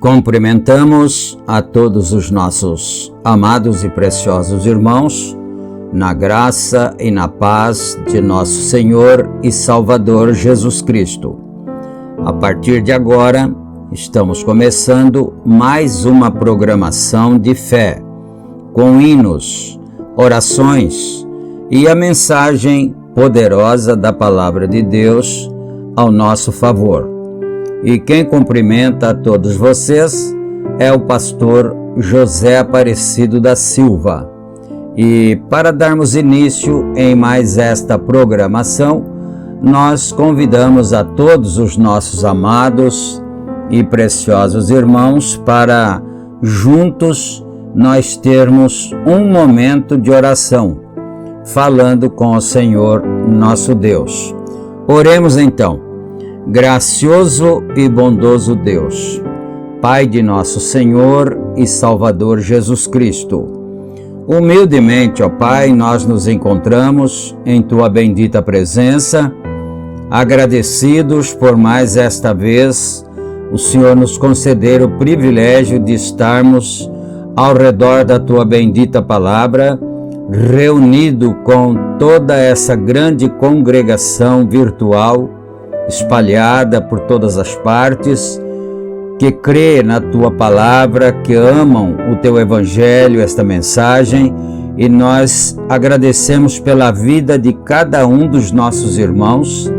Cumprimentamos a todos os nossos amados e preciosos irmãos, na graça e na paz de nosso Senhor e Salvador Jesus Cristo. A partir de agora, estamos começando mais uma programação de fé, com hinos, orações e a mensagem poderosa da Palavra de Deus ao nosso favor. E quem cumprimenta a todos vocês é o pastor José Aparecido da Silva. E para darmos início em mais esta programação, nós convidamos a todos os nossos amados e preciosos irmãos para juntos nós termos um momento de oração, falando com o Senhor nosso Deus. Oremos então. Gracioso e bondoso Deus, Pai de nosso Senhor e Salvador Jesus Cristo, humildemente, ó Pai, nós nos encontramos em Tua bendita presença, agradecidos por mais esta vez o Senhor nos conceder o privilégio de estarmos ao redor da Tua bendita palavra, reunido com toda essa grande congregação virtual espalhada por todas as partes, que crê na Tua palavra, que amam o Teu Evangelho, esta mensagem, e nós agradecemos pela vida de cada um dos nossos irmãos,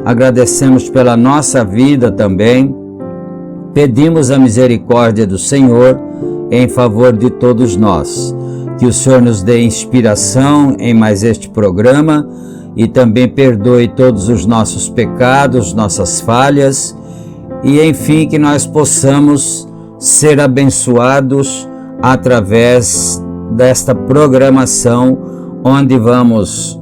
agradecemos pela nossa vida também, pedimos a misericórdia do Senhor em favor de todos nós. Que o Senhor nos dê inspiração em mais este programa e também perdoe todos os nossos pecados, nossas falhas e, enfim, que nós possamos ser abençoados através desta programação, onde vamos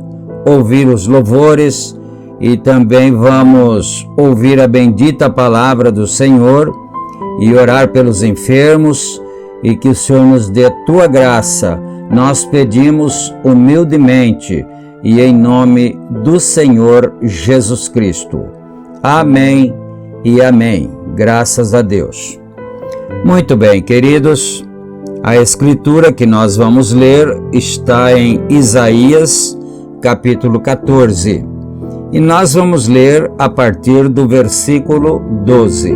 ouvir os louvores e também vamos ouvir a bendita palavra do Senhor e orar pelos enfermos, e que o Senhor nos dê a tua graça. Nós pedimos humildemente e em nome do Senhor Jesus Cristo. Amém e amém. Graças a Deus. Muito bem, queridos, a escritura que nós vamos ler está em Isaías, capítulo 14, e nós vamos ler a partir do versículo 12.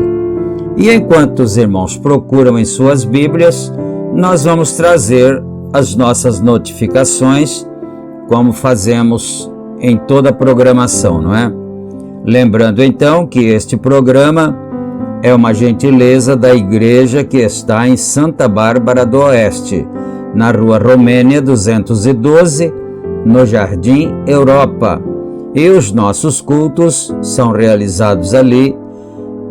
E enquanto os irmãos procuram em suas Bíblias, nós vamos trazer as nossas notificações, como fazemos em toda a programação, não é? Lembrando então que este programa é uma gentileza da igreja que está em Santa Bárbara do Oeste, na Rua Romênia 212, no Jardim Europa. E os nossos cultos são realizados ali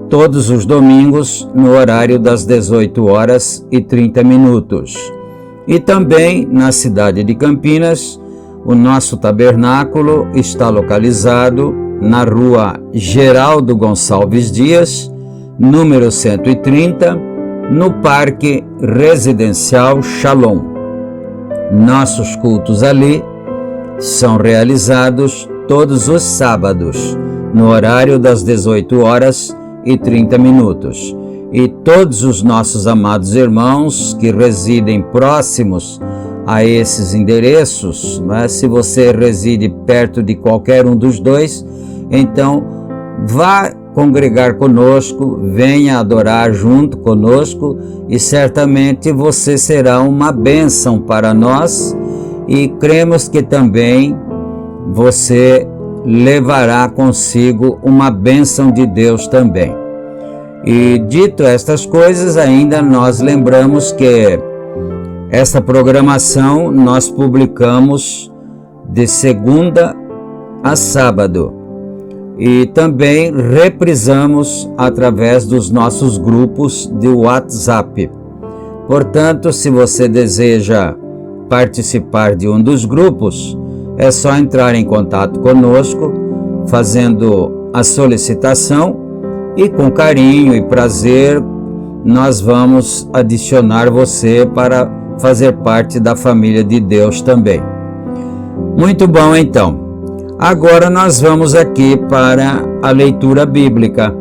todos os domingos no horário das 18h30. E também na cidade de Campinas, o nosso tabernáculo está localizado na Rua Geraldo Gonçalves Dias, número 130, no Parque Residencial Shalom. Nossos cultos ali são realizados todos os sábados, no horário das 18h30. E todos os nossos amados irmãos que residem próximos a esses endereços, mas se você reside perto de qualquer um dos dois, então vá congregar conosco, venha adorar junto conosco e certamente você será uma bênção para nós e cremos que também você levará consigo uma bênção de Deus também. E dito estas coisas, ainda nós lembramos que esta programação nós publicamos de segunda a sábado e também reprisamos através dos nossos grupos de WhatsApp. Portanto, se você deseja participar de um dos grupos, é só entrar em contato conosco, fazendo a solicitação, e com carinho e prazer nós vamos adicionar você para fazer parte da família de Deus também. Muito bom, então. Agora nós vamos aqui para a leitura bíblica,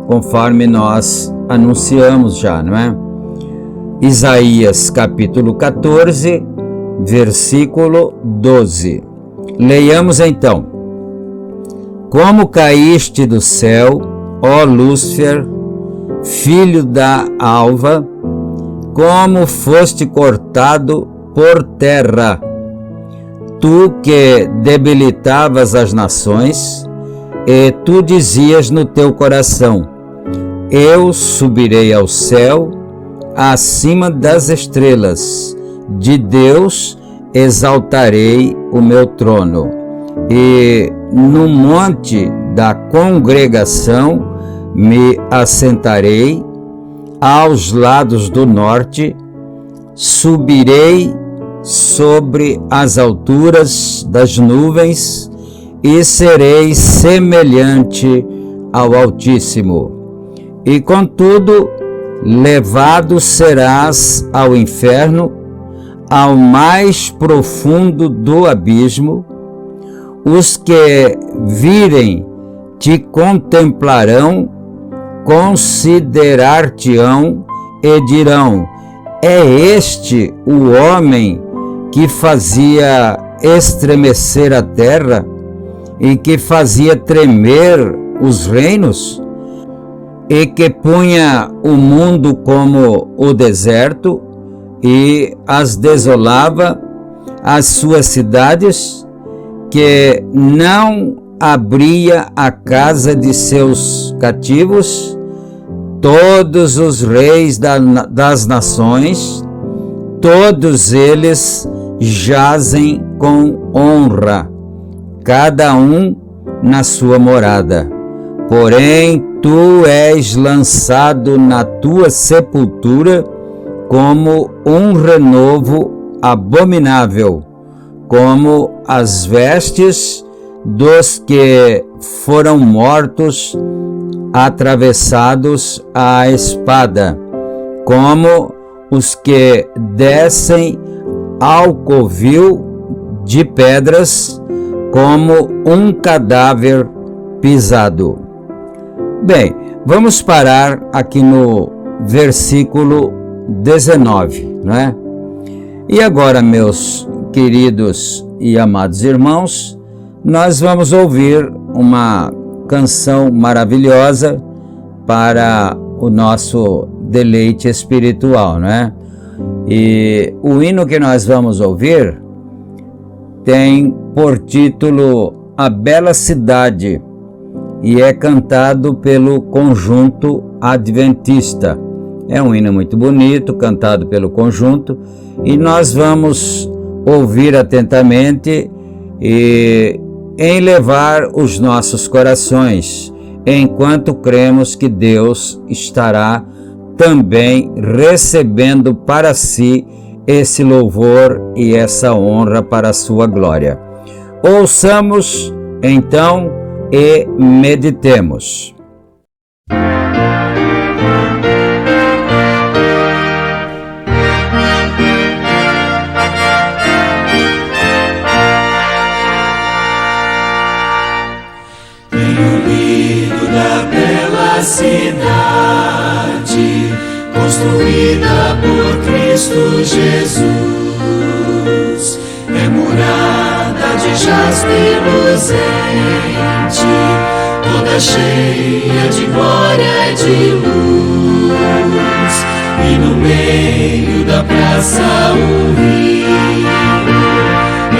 conforme nós anunciamos já, não é? Isaías capítulo 14, versículo 12. Leiamos então. Como caíste do céu, ó Lúcifer, filho da alva, como foste cortado por terra, tu que debilitavas as nações, e tu dizias no teu coração: eu subirei ao céu, acima das estrelas, de Deus exaltarei o meu trono, e no monte da congregação me assentarei, aos lados do norte, subirei sobre as alturas das nuvens e serei semelhante ao Altíssimo. E contudo, levado serás ao inferno, ao mais profundo do abismo. Os que virem te contemplarão, considerar-te-ão e dirão: é este o homem que fazia estremecer a terra e que fazia tremer os reinos e que punha o mundo como o deserto e as desolava, as suas cidades, que não abria a casa de seus cativos, todos os reis das nações todos eles jazem com honra, cada um na sua morada. Porém, tu és lançado na tua sepultura como um renovo abominável, como as vestes dos que foram mortos atravessados à espada, como os que descem ao covil de pedras, como um cadáver pisado. Bem, vamos parar aqui no versículo 19, não é? E agora, meus queridos e amados irmãos, nós vamos ouvir uma canção maravilhosa para o nosso deleite espiritual, não é? E o hino que nós vamos ouvir tem por título A Bela Cidade e é cantado pelo Conjunto Adventista. É um hino muito bonito, cantado pelo conjunto, e nós vamos ouvir atentamente e elevar os nossos corações, enquanto cremos que Deus estará também recebendo para si esse louvor e essa honra para a sua glória. Ouçamos então e meditemos. Tenho lido da bela cidade, construída por Cristo Jesus. É morada de jaspe luzente, toda cheia de glória e de luz. E no meio da praça um rio,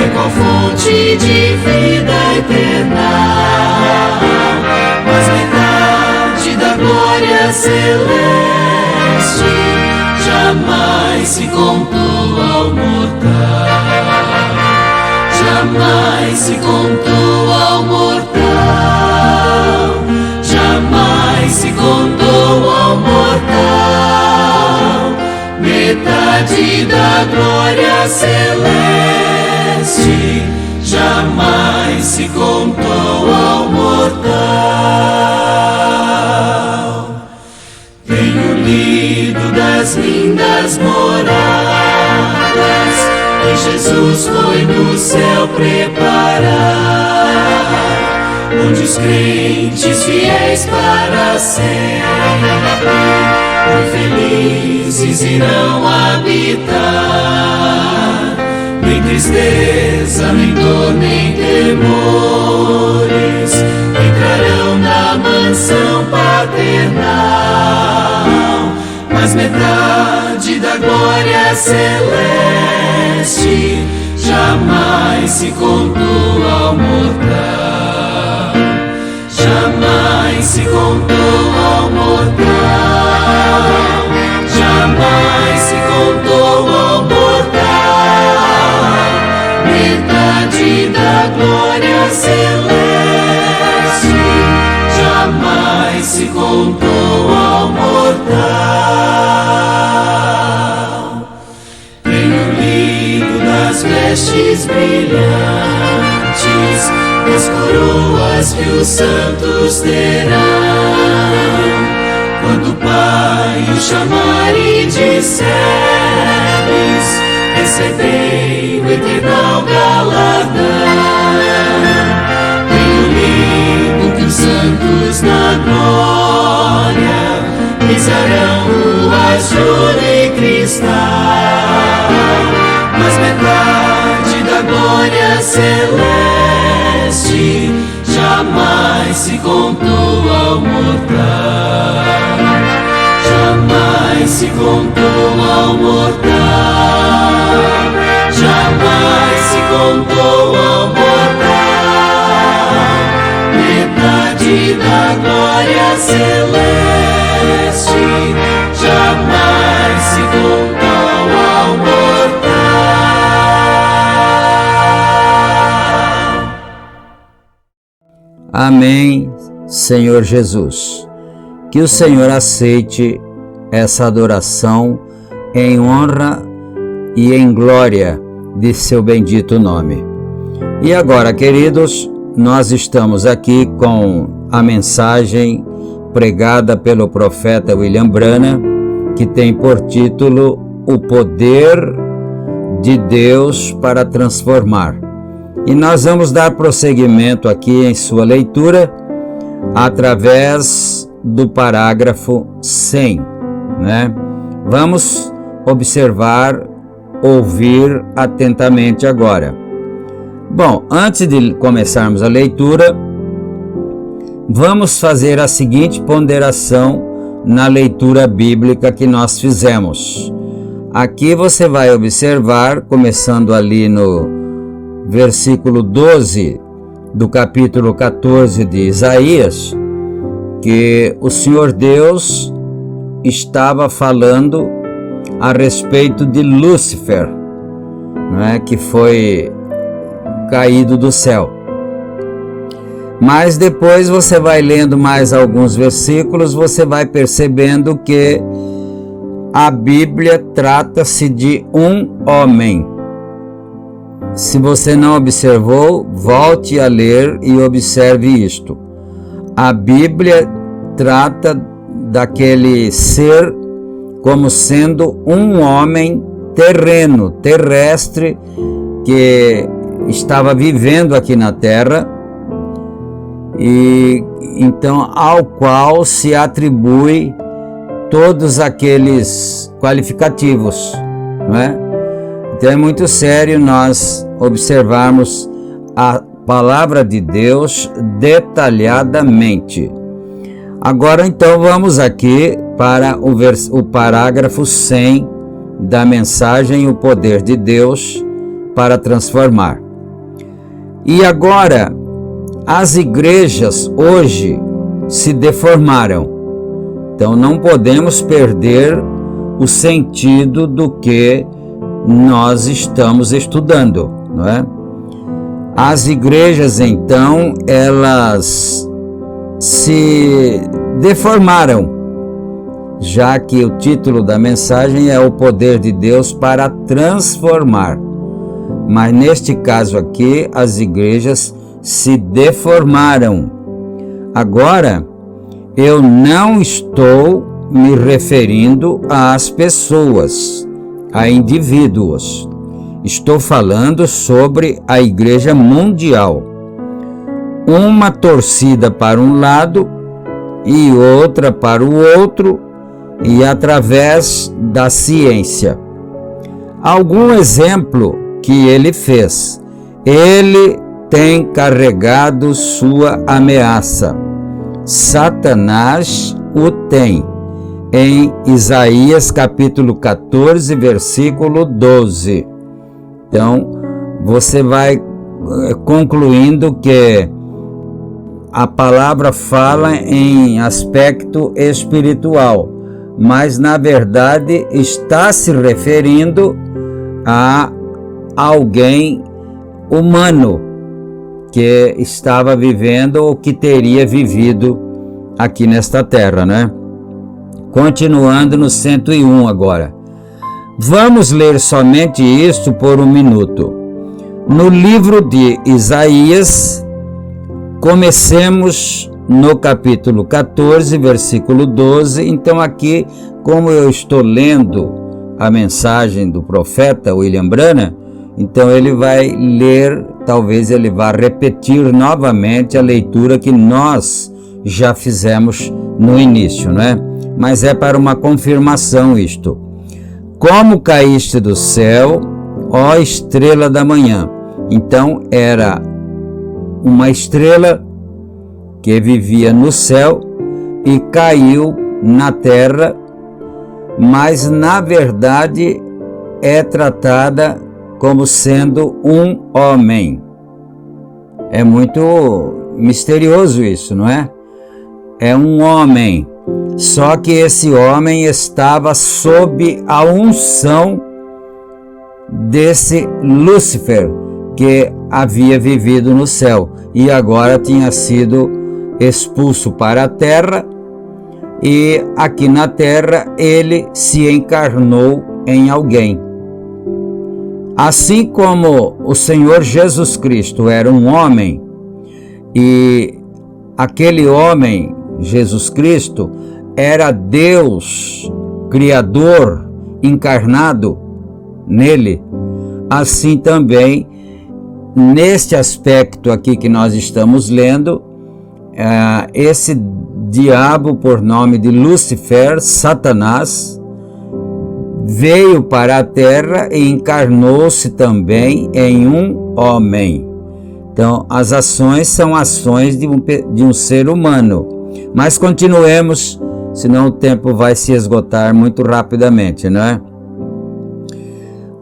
é qual fonte de vida eterna. Mas metade da glória celeste jamais se contou ao mortal. Jamais se contou ao mortal. Jamais se contou ao mortal. Metade da glória celeste jamais se contou ao mortal. Tenho lido das lindas moradas que Jesus foi no céu preparar, onde os crentes fiéis para sempre, por felizes irão habitar. Nem tristeza, nem dor, nem temores entrarão na mansão paternal. Mas metade da glória celeste jamais se contou ao mortal. Jamais se contou ao mortal. Jamais se contou ao mortal. Metade da glória celeste jamais se contou ao mortal. Tenho lido das vestes brilhantes, das coroas que os santos terão, quando o Pai o chamar e disseres: recebei o eternal galardão. Tenho lido que os santos na glória pisarão ruas de ouro e cristal. Mas metade da glória celeste jamais se contou ao mortal. Jamais se contou ao mortal. Jamais se contou ao mortal. Metade da glória celeste jamais se contou ao mortal. Amém, Senhor Jesus. Que o Senhor aceite essa adoração em honra e em glória de seu bendito nome. E agora, queridos, nós estamos aqui com a mensagem pregada pelo profeta William Branham, que tem por título O Poder de Deus para Transformar. E nós vamos dar prosseguimento aqui em sua leitura através do parágrafo 100, né? Vamos observar, ouvir atentamente agora. Bom, antes de começarmos a leitura, vamos fazer a seguinte ponderação na leitura bíblica que nós fizemos. Aqui você vai observar, começando ali no versículo 12 do capítulo 14 de Isaías, que o Senhor Deus estava falando a respeito de Lúcifer, né, que foi caído do céu. Mas depois você vai lendo mais alguns versículos, você vai percebendo que a Bíblia trata-se de um homem. Se você não observou, volte a ler e observe isto. A Bíblia trata daquele ser como sendo um homem terreno, terrestre, que estava vivendo aqui na terra, e então ao qual se atribui todos aqueles qualificativos, não é? Então é muito sério nós observarmos a palavra de Deus detalhadamente. Agora então vamos aqui para o parágrafo 100 da mensagem O Poder de Deus para Transformar. E agora, as igrejas hoje se deformaram. Então não podemos perder o sentido do que nós estamos estudando, não é? As igrejas então, elas se deformaram, já que o título da mensagem é O Poder de Deus para Transformar. Mas neste caso aqui, as igrejas se deformaram. Agora, eu não estou me referindo às pessoas, a indivíduos. Estou falando sobre a igreja mundial. Uma torcida para um lado e outra para o outro, e através da ciência. Algum exemplo que ele fez. Ele tem carregado sua ameaça. Satanás o tem. Em Isaías capítulo 14, versículo 12. Então, você vai concluindo que a palavra fala em aspecto espiritual, mas na verdade está se referindo a alguém humano que estava vivendo ou que teria vivido aqui nesta terra, né? Continuando no 101 agora. Vamos ler somente isto por um minuto. No livro de Isaías, comecemos no capítulo 14, versículo 12. Então aqui, como eu estou lendo a mensagem do profeta William Branham, então ele vai ler, talvez ele vá repetir novamente a leitura que nós já fizemos no início, não é? Mas é para uma confirmação isto. Como caíste do céu, ó estrela da manhã. Então era uma estrela que vivia no céu e caiu na terra, mas na verdade é tratada como sendo um homem. É muito misterioso isso, não é? É um homem, só que esse homem estava sob a unção desse Lúcifer, porque havia vivido no céu e agora tinha sido expulso para a terra, e aqui na terra ele se encarnou em alguém. Assim como o Senhor Jesus Cristo era um homem, e aquele homem, Jesus Cristo, era Deus, Criador, encarnado nele, assim também, neste aspecto aqui que nós estamos lendo, esse diabo, por nome de Lúcifer, Satanás, veio para a terra e encarnou-se também em um homem. Então, as ações são ações de um ser humano. Mas continuemos, senão o tempo vai se esgotar muito rapidamente, não é?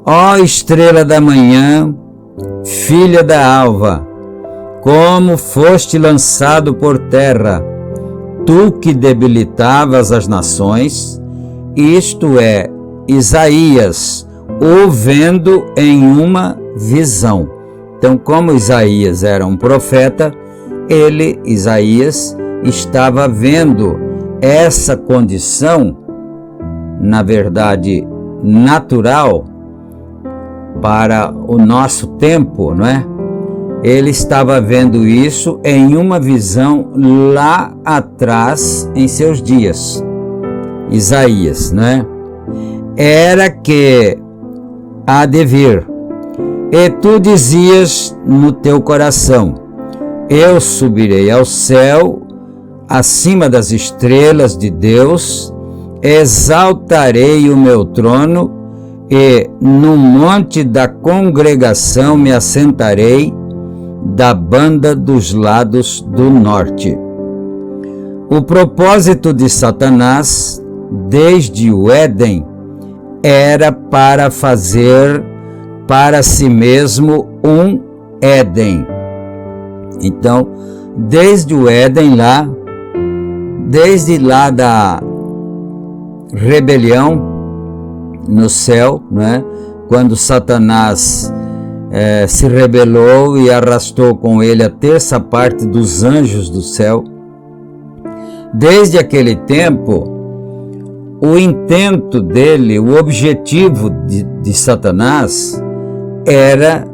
Ó estrela da manhã, filha da alva, como foste lançado por terra, tu que debilitavas as nações, isto é, Isaías, o vendo em uma visão. Então, como Isaías era um profeta, Isaías, estava vendo essa condição, na verdade, natural, para o nosso tempo, não é? Ele estava vendo isso em uma visão lá atrás em seus dias. Isaías, não é? Era que há de vir. E tu dizias no teu coração: eu subirei ao céu, acima das estrelas de Deus, exaltarei o meu trono, e no monte da congregação me assentarei, da banda dos lados do norte. O propósito de Satanás, desde o Éden, era para fazer para si mesmo um Éden. Então, desde o Éden desde lá da rebelião no céu, né? Quando Satanás se rebelou e arrastou com ele a terça parte dos anjos do céu, desde aquele tempo, o intento dele, o objetivo de Satanás era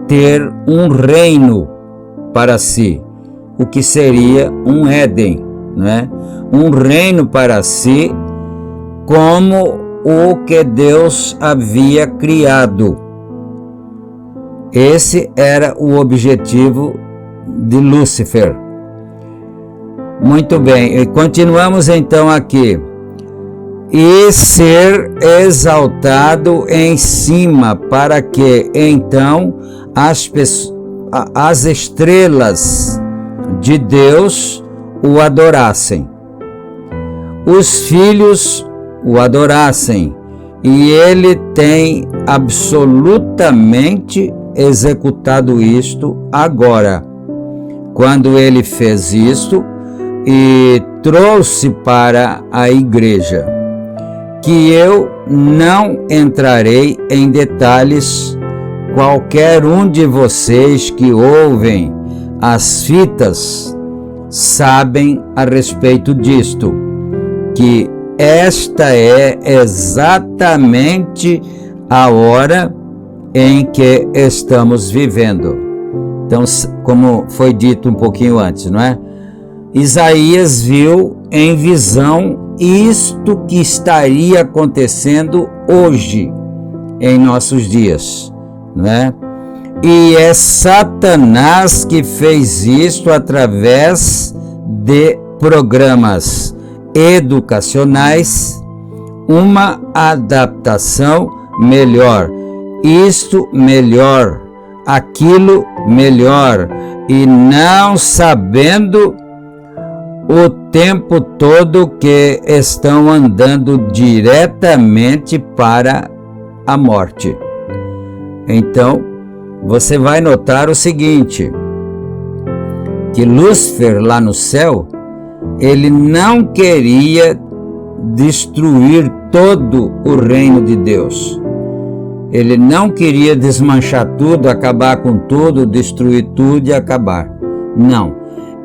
ter um reino para si, o que seria um Éden, né? Um reino para si, como o que Deus havia criado. Esse era o objetivo de Lúcifer. Muito bem, e continuamos então aqui. E ser exaltado em cima, para que então as estrelas de Deus o adorassem, os filhos o adorassem, e ele tem absolutamente executado isto agora, quando ele fez isto e trouxe para a igreja, que eu não entrarei em detalhes. Qualquer um de vocês que ouvem as fitas sabem a respeito disto, que esta é exatamente a hora em que estamos vivendo. Então, como foi dito um pouquinho antes, não é? Isaías viu em visão isto que estaria acontecendo hoje, em nossos dias, não é? E é Satanás que fez isto através de programas educacionais, uma adaptação melhor, isto melhor, aquilo melhor, e não sabendo o tempo todo que estão andando diretamente para a morte. Então, você vai notar o seguinte, que Lúcifer lá no céu, ele não queria destruir todo o reino de Deus. Ele não queria desmanchar tudo, acabar com tudo, destruir tudo e acabar. Não.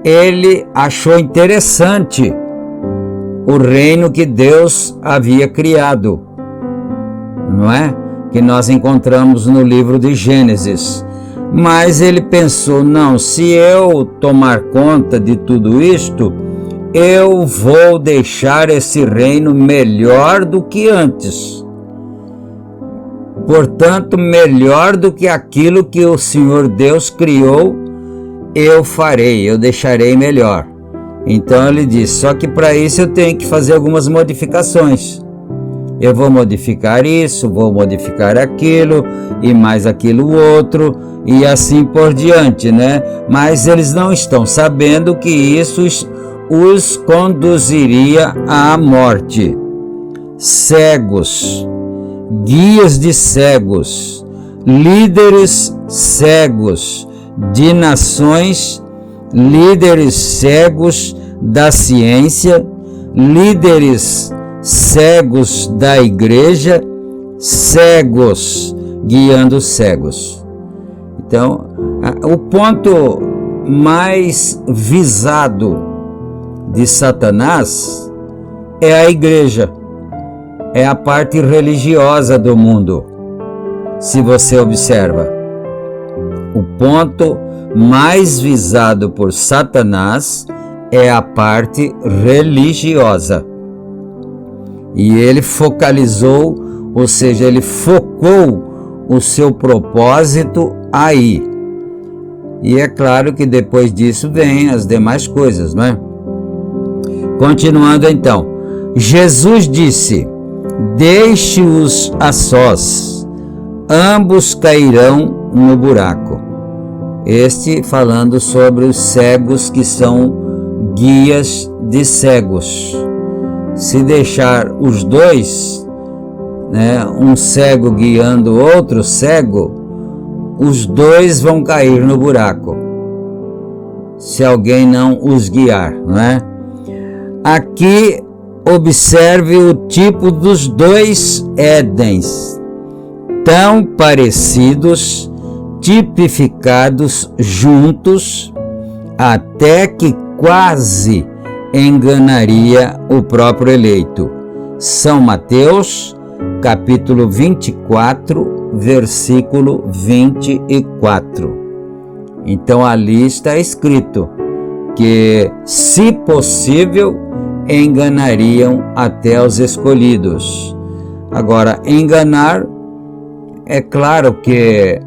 Ele achou interessante o reino que Deus havia criado, não é? Que nós encontramos no livro de Gênesis. Mas ele pensou, não, se eu tomar conta de tudo isto, eu vou deixar esse reino melhor do que antes. Portanto, melhor do que aquilo que o Senhor Deus criou, eu farei, eu deixarei melhor. Então ele disse, só que para isso eu tenho que fazer algumas modificações. Eu vou modificar isso, vou modificar aquilo, e mais aquilo outro, e assim por diante, né? Mas eles não estão sabendo que isso os conduziria à morte. Cegos, guias de cegos, líderes cegos de nações, líderes cegos da ciência, líderes cegos da igreja, cegos guiando cegos. Então, o ponto mais visado de Satanás é a igreja, é a parte religiosa do mundo. Se você observa, o ponto mais visado por Satanás é a parte religiosa. E ele focalizou, ou seja, ele focou o seu propósito aí. E é claro que depois disso vem as demais coisas, não é? Continuando então, Jesus disse, deixe-os a sós, ambos cairão no buraco. Este falando sobre os cegos que são guias de cegos. Se deixar os dois, né, um cego guiando outro cego, os dois vão cair no buraco, se alguém não os guiar, não é? Aqui observe o tipo dos dois Édens, tão parecidos, tipificados juntos, até que quase enganaria o próprio eleito. São Mateus, capítulo 24, versículo 24. Então ali está escrito que, se possível, enganariam até os escolhidos. Agora, enganar, é claro que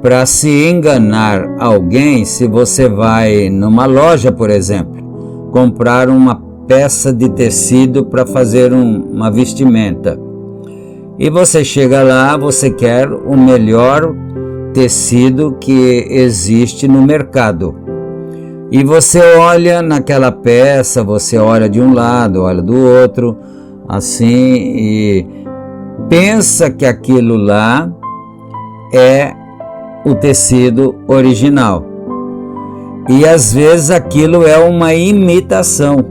para se enganar alguém, se você vai numa loja, por exemplo, comprar uma peça de tecido para fazer uma vestimenta, e você chega lá, você quer o melhor tecido que existe no mercado, e você olha naquela peça, você olha de um lado, olha do outro, assim, e pensa que aquilo lá é o tecido original. E às vezes aquilo é uma imitação,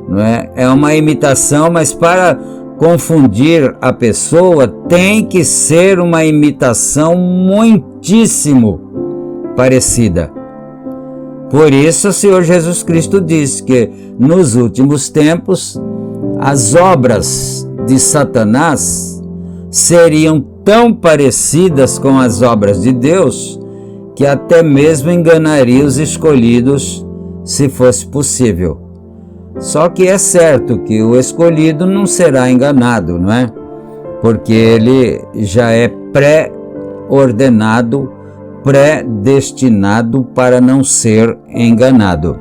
não é? É uma imitação, mas para confundir a pessoa tem que ser uma imitação muitíssimo parecida. Por isso o Senhor Jesus Cristo disse que nos últimos tempos as obras de Satanás seriam tão parecidas com as obras de Deus que até mesmo enganaria os escolhidos, se fosse possível. Só que é certo que o escolhido não será enganado, não é? Porque ele já é pré-ordenado, predestinado para não ser enganado.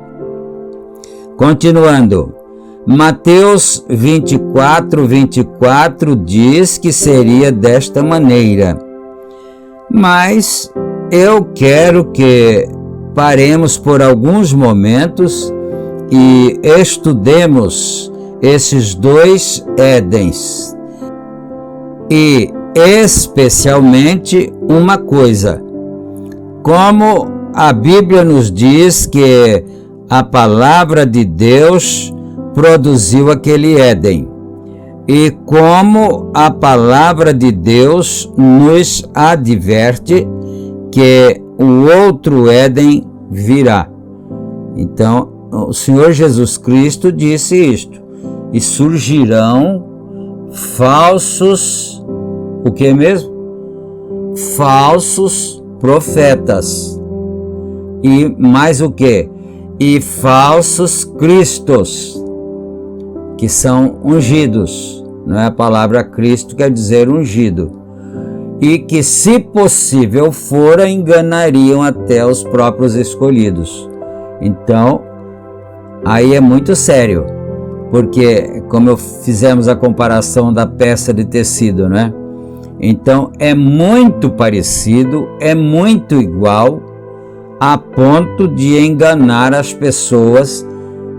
Continuando, Mateus 24, 24 diz que seria desta maneira. Mas eu quero que paremos por alguns momentos e estudemos esses dois Édens. E especialmente uma coisa, como a Bíblia nos diz que a palavra de Deus produziu aquele Éden. e como a palavra de Deus nos adverte que o outro Éden virá. Então, o Senhor Jesus Cristo disse isto: e surgirão falsos, o que mesmo? Falsos profetas. E mais o que? E falsos cristos, que são ungidos, não é? A palavra Cristo quer dizer ungido, e que, se possível fora, enganariam até os próprios escolhidos. Então, aí é muito sério, porque, como fizemos a comparação da peça de tecido, né? Então, é muito parecido, é muito igual, a ponto de enganar as pessoas,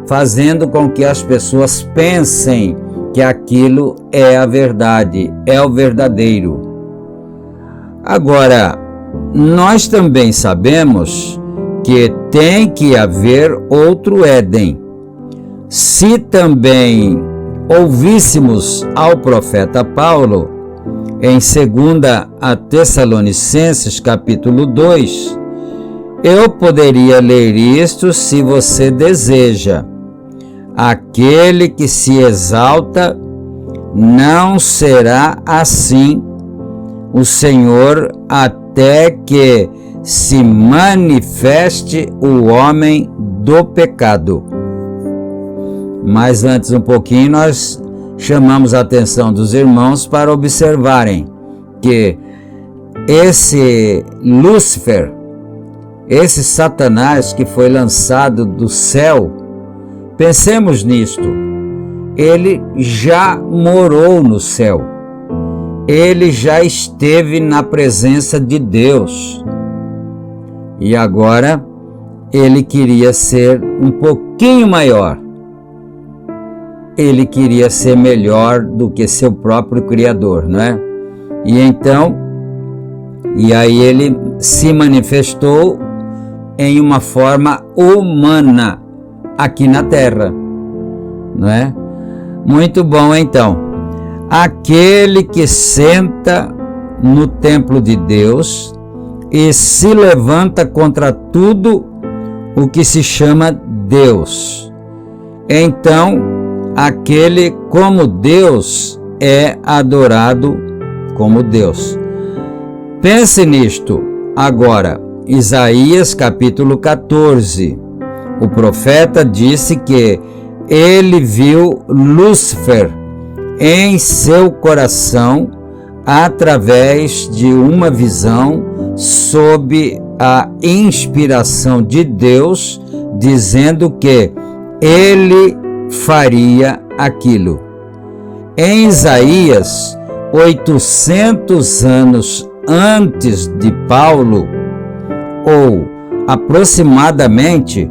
fazendo com que as pessoas pensem que aquilo é a verdade, é o verdadeiro. Agora, nós também sabemos que tem que haver outro Éden. Se também ouvíssemos ao profeta Paulo, em 2 Tessalonicenses capítulo 2, eu poderia ler isto se você deseja. Aquele que se exalta não será assim o Senhor, até que se manifeste o homem do pecado. Mas antes um pouquinho nós chamamos a atenção dos irmãos para observarem que esse Lúcifer, esse Satanás que foi lançado do céu, pensemos nisto, ele já morou no céu, ele já esteve na presença de Deus, e agora ele queria ser um pouquinho maior, ele queria ser melhor do que seu próprio Criador, não é? E aí ele se manifestou em uma forma humana aqui na terra, não é? Muito bom, então. Aquele que senta no templo de Deus e se levanta contra tudo o que se chama Deus. Então, aquele como Deus é adorado como Deus. Pense nisto agora. Isaías capítulo 14, o profeta disse que ele viu Lúcifer em seu coração através de uma visão sob a inspiração de Deus, dizendo que ele faria aquilo. Em Isaías, 800 anos antes de Paulo, ou aproximadamente,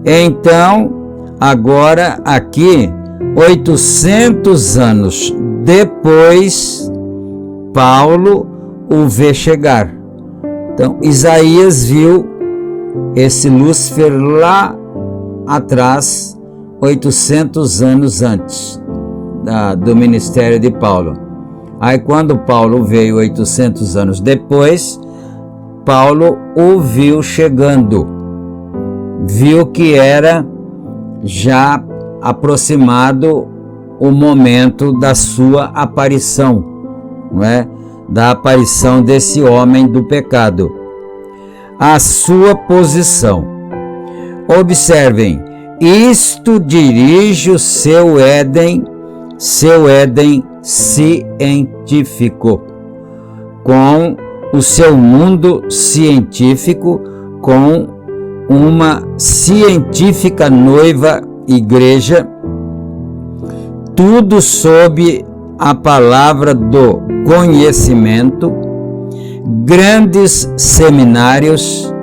então, agora aqui, 800 anos depois, Paulo o vê chegar. Então, Isaías viu esse Lúcifer lá atrás, 800 anos antes do ministério de Paulo. Aí, quando Paulo veio 800 anos depois, Paulo o viu chegando, viu que era já aproximado o momento da sua aparição, não é? Da aparição desse homem do pecado. A sua posição. Observem, isto dirige o seu Éden científico, com o seu mundo científico, com uma científica noiva igreja, tudo sob a palavra do conhecimento, grandes seminários,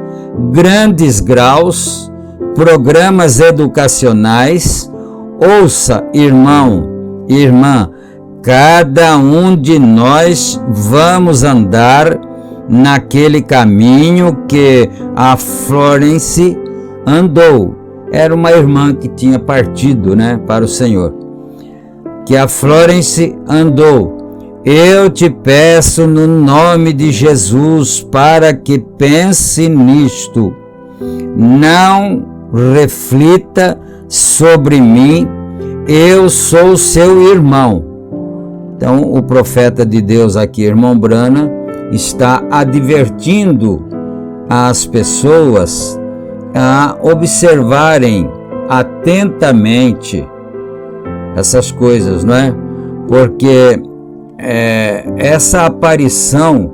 grandes graus, programas educacionais. Ouça, irmão, irmã, cada um de nós vamos andar naquele caminho que a Florence andou. Era uma irmã que tinha partido, para o Senhor. que a Florence andou. Eu te peço no nome de Jesus para que pense nisto. Não reflita sobre mim, eu sou seu irmão. Então, o profeta de Deus aqui, irmão Branham, está advertindo as pessoas a observarem atentamente essas coisas, não é? Porque essa aparição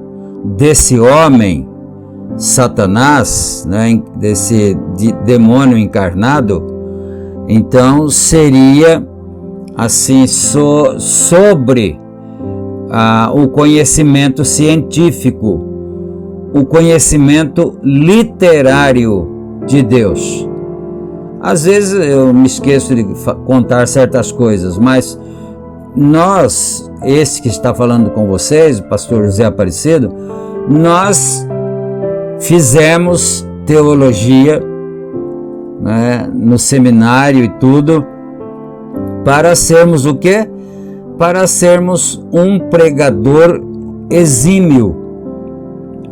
desse homem, Satanás, né, desse demônio encarnado, então seria assim sobre o conhecimento científico, o conhecimento literário de Deus. Às vezes eu me esqueço de contar certas coisas, mas nós, esse que está falando com vocês, o pastor José Aparecido, nós fizemos teologia, né, no seminário e tudo, para sermos o quê? Para sermos um pregador exímio,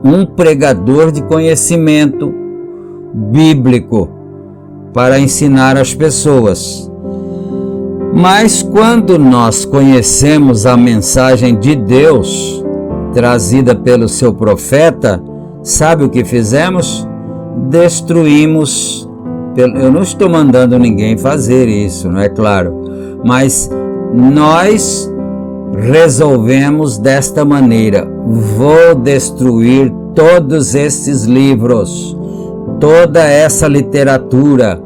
um pregador de conhecimento bíblico, para ensinar as pessoas. Mas quando nós conhecemos a mensagem de Deus, trazida pelo seu profeta, sabe o que fizemos? Destruímos. Eu não estou mandando ninguém fazer isso, não é claro, mas nós resolvemos desta maneira: vou destruir todos esses livros, toda essa literatura,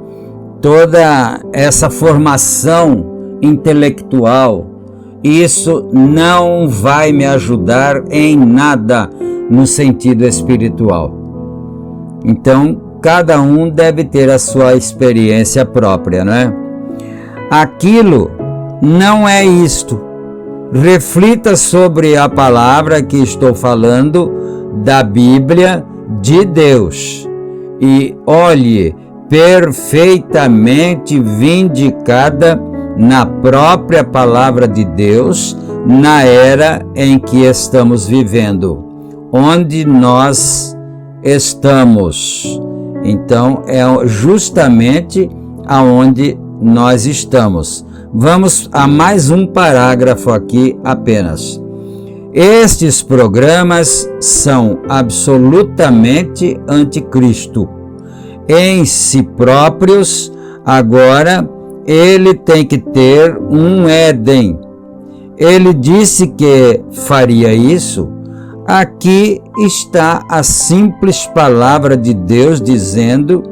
toda essa formação intelectual. Isso não vai me ajudar em nada no sentido espiritual. Então, cada um deve ter a sua experiência própria, não é? Aquilo não é isto. Reflita sobre a palavra que estou falando da Bíblia de Deus e olhe perfeitamente vindicada na própria palavra de Deus, na era em que estamos vivendo, onde nós estamos. Então, é justamente aonde nós estamos. Vamos a mais um parágrafo aqui apenas. Estes programas são absolutamente anticristo. Em si próprios, agora, ele tem que ter um Éden. Ele disse que faria isso. Aqui está a simples palavra de Deus dizendo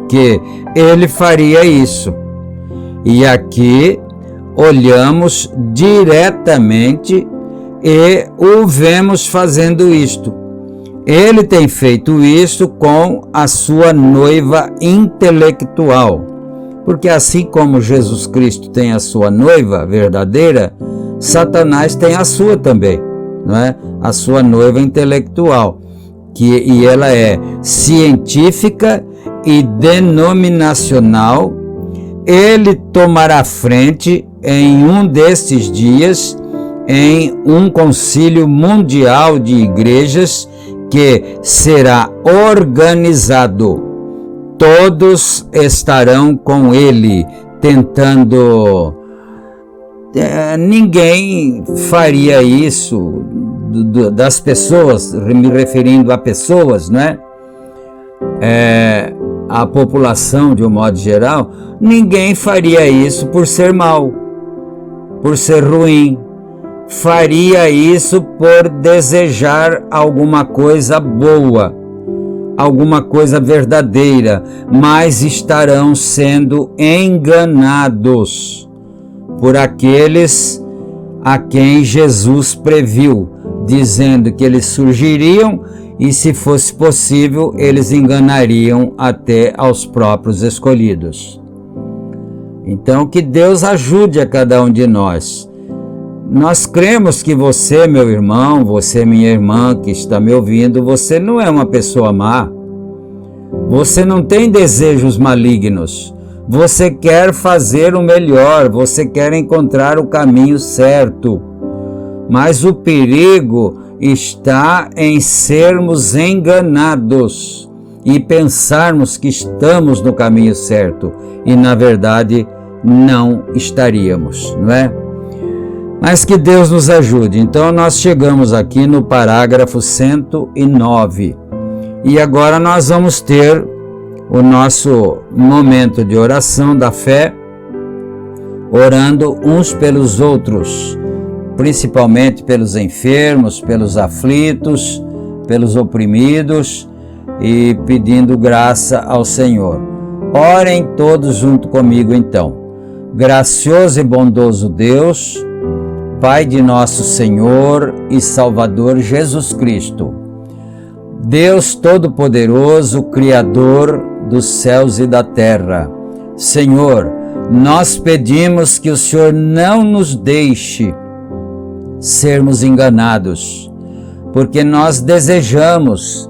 que ele faria isso. E aqui olhamos diretamente e o vemos fazendo isto. Ele tem feito isso com a sua noiva intelectual. Porque assim como Jesus Cristo tem a sua noiva verdadeira, Satanás tem a sua também, não é? A sua noiva intelectual, e ela é científica e denominacional. Ele tomará frente em um destes dias em um concílio mundial de igrejas que será organizado. Todos estarão com ele tentando. Ninguém faria isso das pessoas, me referindo a pessoas, não é? A população de um modo geral, ninguém faria isso por ser mau, por ser ruim. Faria isso por desejar alguma coisa boa, alguma coisa verdadeira, mas estarão sendo enganados por aqueles a quem Jesus previu, dizendo que eles surgiriam e, se fosse possível, eles enganariam até aos próprios escolhidos. Então, que Deus ajude a cada um de nós. Nós cremos que você, meu irmão, você, minha irmã, que está me ouvindo, você não é uma pessoa má. Você não tem desejos malignos. você quer fazer o melhor, você quer encontrar o caminho certo. Mas o perigo está em sermos enganados e pensarmos que estamos no caminho certo e, na verdade, não estaríamos, não é? Mas que Deus nos ajude. Então, nós chegamos aqui no parágrafo 109 e agora nós vamos ter o nosso momento de oração da fé, orando uns pelos outros, principalmente pelos enfermos, pelos aflitos, pelos oprimidos e pedindo graça ao Senhor. Orem todos junto comigo então. Gracioso e bondoso Deus, Pai de nosso Senhor e Salvador Jesus Cristo, Deus Todo-Poderoso, Criador dos céus e da terra, Senhor, nós pedimos que o Senhor não nos deixe sermos enganados, porque nós desejamos,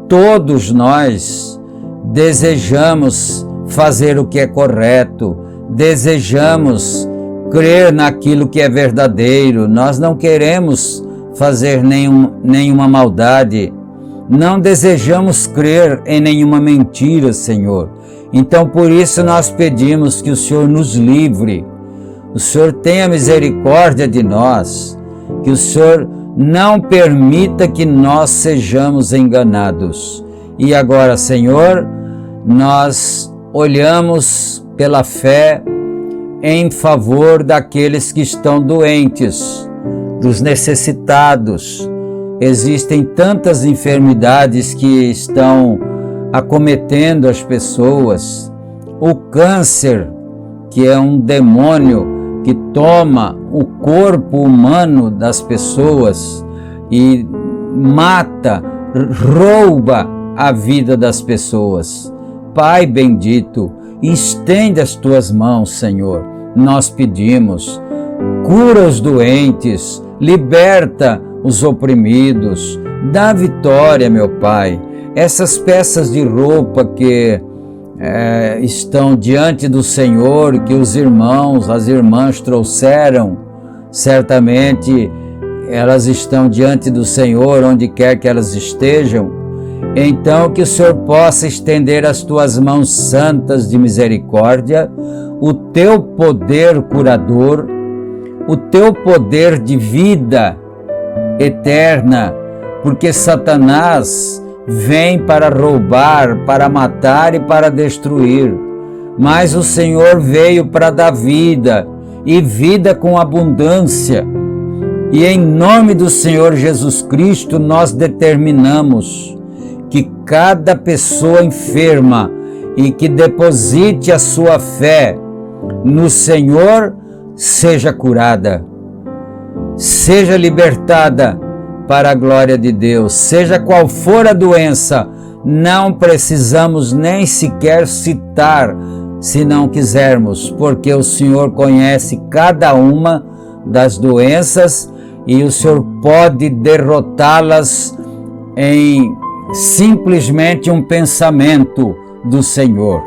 todos nós desejamos fazer o que é correto, desejamos crer naquilo que é verdadeiro, nós não queremos fazer nenhuma maldade, não desejamos crer em nenhuma mentira, Senhor. Então, por isso nós pedimos que o Senhor nos livre, o Senhor tenha misericórdia de nós, que o Senhor não permita que nós sejamos enganados. E agora, Senhor, nós olhamos pela fé em favor daqueles que estão doentes, dos necessitados. Existem tantas enfermidades que estão acometendo as pessoas. O câncer, que é um demônio que toma o corpo humano das pessoas e mata, rouba a vida das pessoas. Pai bendito, estende as tuas mãos, Senhor. Nós pedimos, cura os doentes, liberta os oprimidos, dá vitória, meu Pai. Essas peças de roupa que estão diante do Senhor, que os irmãos, as irmãs trouxeram, certamente elas estão diante do Senhor, onde quer que elas estejam. Então que o Senhor possa estender as tuas mãos santas de misericórdia, o teu poder curador, o teu poder de vida eterna, porque Satanás vem para roubar, para matar e para destruir, mas o Senhor veio para dar vida, e vida com abundância. E em nome do Senhor Jesus Cristo nós determinamos que cada pessoa enferma e que deposite a sua fé no Senhor seja curada, seja libertada para a glória de Deus. Seja qual for a doença, não precisamos nem sequer citar, se não quisermos, porque o Senhor conhece cada uma das doenças e o Senhor pode derrotá-las em simplesmente um pensamento do Senhor.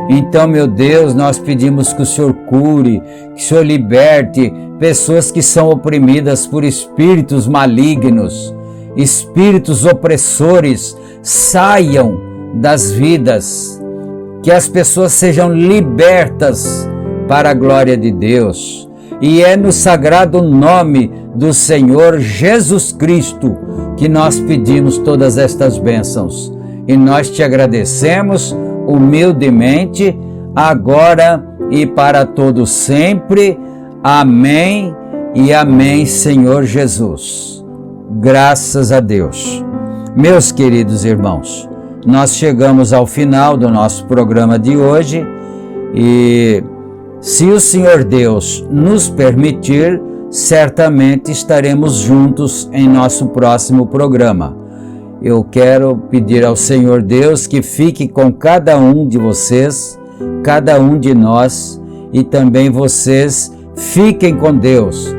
Então, meu Deus, nós pedimos que o Senhor cure, que o Senhor liberte pessoas que são oprimidas por espíritos malignos, espíritos opressores, saiam das vidas, que as pessoas sejam libertas para a glória de Deus. E é no sagrado nome do Senhor Jesus Cristo que nós pedimos todas estas bênçãos. E nós te agradecemos humildemente, agora e para todo sempre. Amém e amém, Senhor Jesus. Graças a Deus. Meus queridos irmãos, nós chegamos ao final do nosso programa de hoje e, se o Senhor Deus nos permitir, certamente estaremos juntos em nosso próximo programa. Eu quero pedir ao Senhor Deus que fique com cada um de vocês, cada um de nós, e também vocês fiquem com Deus,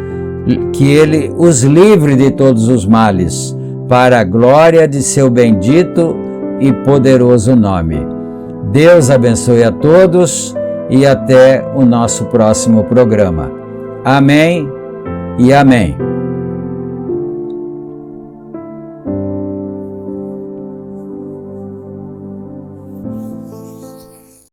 que Ele os livre de todos os males, para a glória de seu bendito e poderoso nome. Deus abençoe a todos e até o nosso próximo programa. Amém e amém.